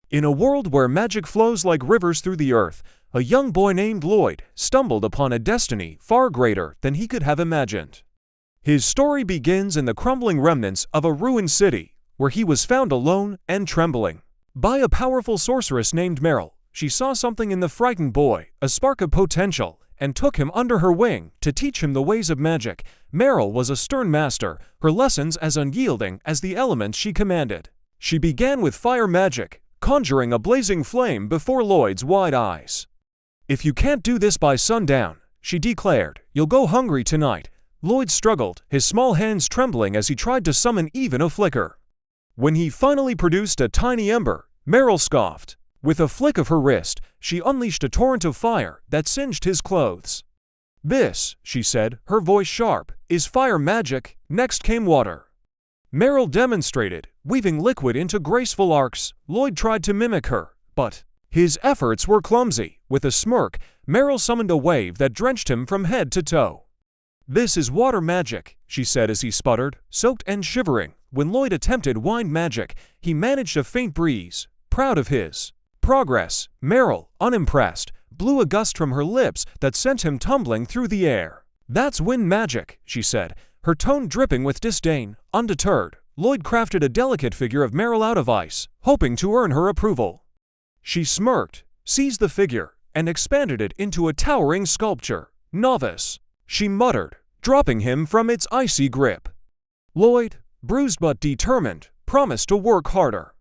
In a world where magic flows like rivers through the earth, a young boy named Lloyd stumbled upon a destiny far greater than he could have imagined. His story begins in the crumbling remnants of a ruined city, where he was found alone and trembling by a powerful sorceress named Meryl. She saw something in the frightened boy, a spark of potential, and took him under her wing to teach him the ways of magic. Meryl was a stern master, her lessons as unyielding as the elements she commanded. She began with fire magic, conjuring a blazing flame before Lloyd's wide eyes. "If you can't do this by sundown," she declared, "you'll go hungry tonight." Lloyd struggled, his small hands trembling as he tried to summon even a flicker. When he finally produced a tiny ember, Meryl scoffed. With a flick of her wrist, she unleashed a torrent of fire that singed his clothes. "This," she said, her voice sharp, "is fire magic." Next came water. Meryl demonstrated, weaving liquid into graceful arcs. Lloyd tried to mimic her, but his efforts were clumsy. With a smirk, Meryl summoned a wave that drenched him from head to toe. "This is water magic," she said as he sputtered, soaked and shivering. When Lloyd attempted wind magic, he managed a faint breeze. Proud of his progress, Meryl, unimpressed, blew a gust from her lips that sent him tumbling through the air. "That's wind magic," she said, her tone dripping with disdain. Undeterred, Lloyd crafted a delicate figure of Meryl out of ice, hoping to earn her approval. She smirked, seized the figure, and expanded it into a towering sculpture. "Novice," she muttered, dropping him from its icy grip. Lloyd, bruised but determined, promised to work harder.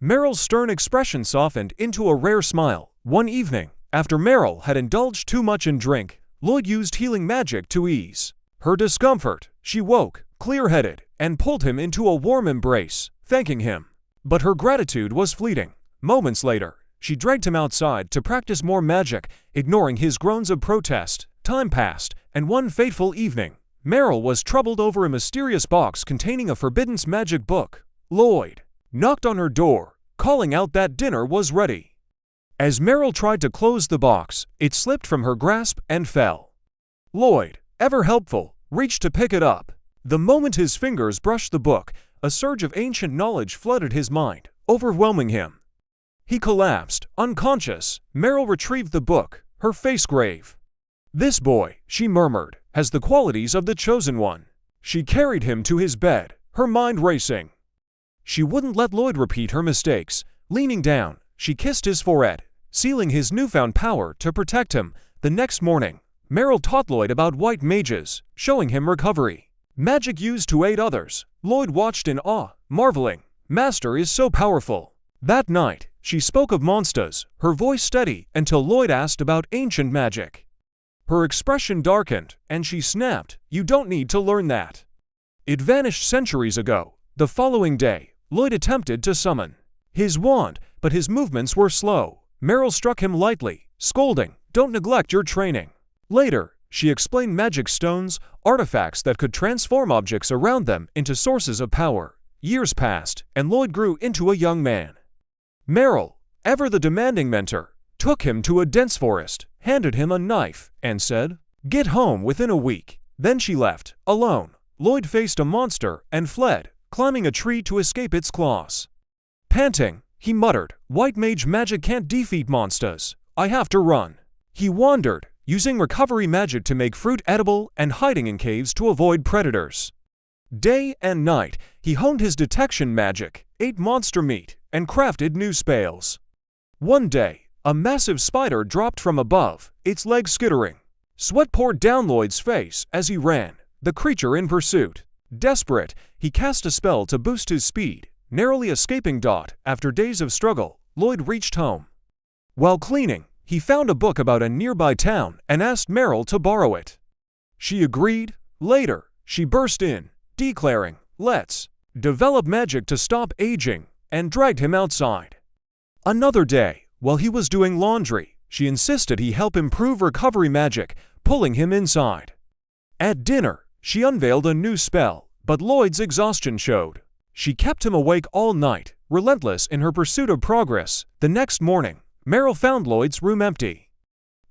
Meryl's stern expression softened into a rare smile. One evening, after Meryl had indulged too much in drink, Lloyd used healing magic to ease her discomfort. She woke, clear-headed, and pulled him into a warm embrace, thanking him. But her gratitude was fleeting. Moments later, she dragged him outside to practice more magic, ignoring his groans of protest. Time passed, and one fateful evening, Meryl was troubled over a mysterious box containing a forbidden magic book. Lloyd knocked on her door, calling out that dinner was ready. As Meryl tried to close the box, it slipped from her grasp and fell. Lloyd, ever helpful, reached to pick it up. The moment his fingers brushed the book, a surge of ancient knowledge flooded his mind, overwhelming him. He collapsed, unconscious. Meryl retrieved the book, her face grave. "This boy," she murmured, "has the qualities of the chosen one." She carried him to his bed, her mind racing. She wouldn't let Lloyd repeat her mistakes. Leaning down, she kissed his forehead, sealing his newfound power to protect him. The next morning, Meryl taught Lloyd about white mages, showing him recovery magic used to aid others. Lloyd watched in awe, marveling. "Master is so powerful." That night, she spoke of monsters, her voice steady until Lloyd asked about ancient magic. Her expression darkened, and she snapped, "You don't need to learn that. It vanished centuries ago." The following day, Lloyd attempted to summon his wand, but his movements were slow. Meryl struck him lightly, scolding, "Don't neglect your training." Later, she explained magic stones, artifacts that could transform objects around them into sources of power. Years passed, and Lloyd grew into a young man. Meryl, ever the demanding mentor, took him to a dense forest, handed him a knife, and said, "Get home within a week." Then she left, alone. Lloyd faced a monster and fled, climbing a tree to escape its claws. Panting, he muttered, "White mage magic can't defeat monsters. I have to run." He wandered, using recovery magic to make fruit edible and hiding in caves to avoid predators. Day and night, he honed his detection magic, ate monster meat, and crafted new spells. One day, a massive spider dropped from above, its legs skittering. Sweat poured down Lloyd's face as he ran, the creature in pursuit. Desperate, he cast a spell to boost his speed, narrowly escaping Dot. After days of struggle, Lloyd reached home. While cleaning, he found a book about a nearby town and asked Meryl to borrow it. She agreed. Later, she burst in, declaring, "Let's develop magic to stop aging," and dragged him outside. Another day, while he was doing laundry, she insisted he help improve recovery magic, pulling him inside. At dinner, she unveiled a new spell, but Lloyd's exhaustion showed. She kept him awake all night, relentless in her pursuit of progress. The next morning, Meryl found Lloyd's room empty.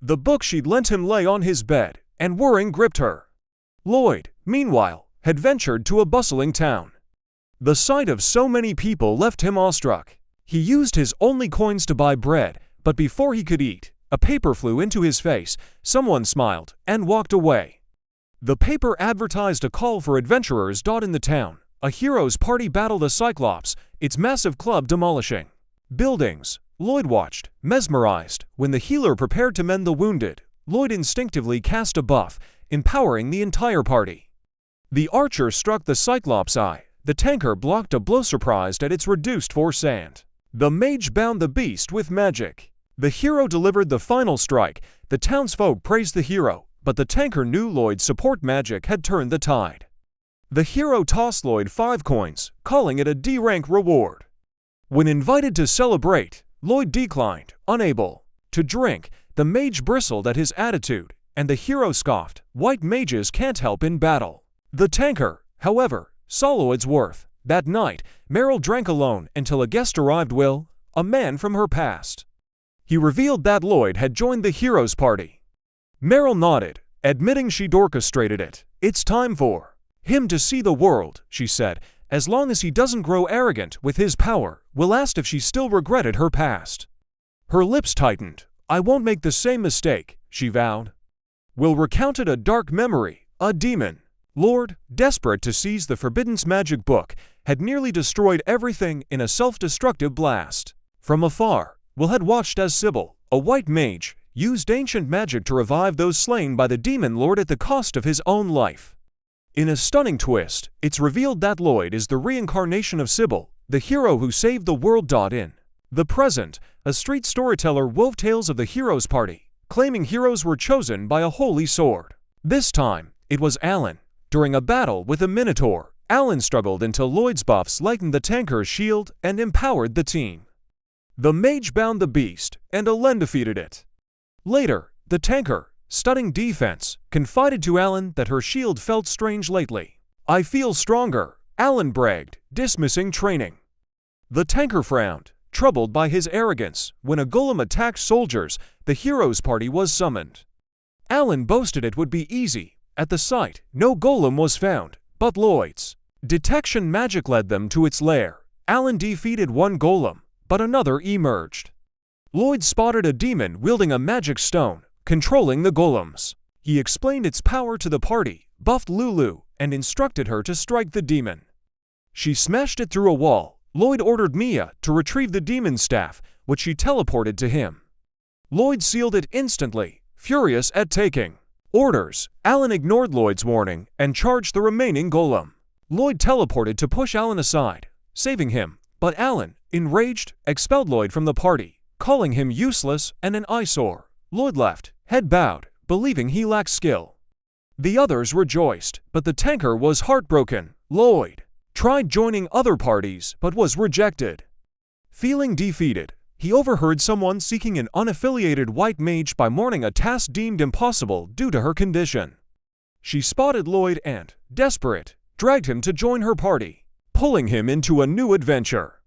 The book she'd lent him lay on his bed, and worrying gripped her. Lloyd, meanwhile, had ventured to a bustling town. The sight of so many people left him awestruck. He used his only coins to buy bread, but before he could eat, a paper flew into his face, someone smiled, and walked away. The paper advertised a call for adventurers. In the town, a hero's party battled a cyclops, its massive club demolishing buildings. Lloyd watched, mesmerized. When the healer prepared to mend the wounded, Lloyd instinctively cast a buff, empowering the entire party. The archer struck the cyclops' eye. The tanker blocked a blow, surprised at its reduced force, and the mage bound the beast with magic. The hero delivered the final strike. The townsfolk praised the hero, but the tanker knew Lloyd's support magic had turned the tide. The hero tossed Lloyd 5 coins, calling it a D-rank reward. When invited to celebrate, Lloyd declined, unable to drink. The mage bristled at his attitude, and the hero scoffed, "White mages can't help in battle." The tanker, however, saw Lloyd's worth. That night, Meryl drank alone until a guest arrived, Will, a man from her past. He revealed that Lloyd had joined the hero's party. Meryl nodded, admitting she'd orchestrated it. "It's time for him to see the world," she said. "As long as he doesn't grow arrogant with his power." Will asked if she still regretted her past. Her lips tightened. "I won't make the same mistake," she vowed. Will recounted a dark memory. A demon lord, desperate to seize the forbidden magic book, had nearly destroyed everything in a self-destructive blast. From afar, Will had watched as Sybil, a white mage, used ancient magic to revive those slain by the demon lord at the cost of his own life. In a stunning twist, it's revealed that Lloyd is the reincarnation of Sybil, the hero who saved the world. In the present, a street storyteller wove tales of the hero's party, claiming heroes were chosen by a holy sword. This time, it was Alan. During a battle with a minotaur, Alan struggled until Lloyd's buffs lightened the tanker's shield and empowered the team. The mage bound the beast, and Alan defeated it. Later, the tanker, studying defense, confided to Alan that her shield felt strange lately. "I feel stronger," Alan bragged, dismissing training. The tanker frowned, troubled by his arrogance. When a golem attacked soldiers, the hero's party was summoned. Alan boasted it would be easy. At the site, no golem was found, but Lloyd's detection magic led them to its lair. Alan defeated one golem, but another emerged. Lloyd spotted a demon wielding a magic stone, controlling the golems. He explained its power to the party, buffed Lulu, and instructed her to strike the demon. She smashed it through a wall. Lloyd ordered Mia to retrieve the demon's staff, which she teleported to him. Lloyd sealed it instantly, furious at taking orders. Alan ignored Lloyd's warning and charged the remaining golem. Lloyd teleported to push Alan aside, saving him, but Alan, enraged, expelled Lloyd from the party, calling him useless and an eyesore. Lloyd left, head bowed, believing he lacked skill. The others rejoiced, but the tanker was heartbroken. Lloyd tried joining other parties but was rejected. Feeling defeated, he overheard someone seeking an unaffiliated white mage by morning, a task deemed impossible due to her condition. She spotted Lloyd and, desperate, dragged him to join her party, pulling him into a new adventure.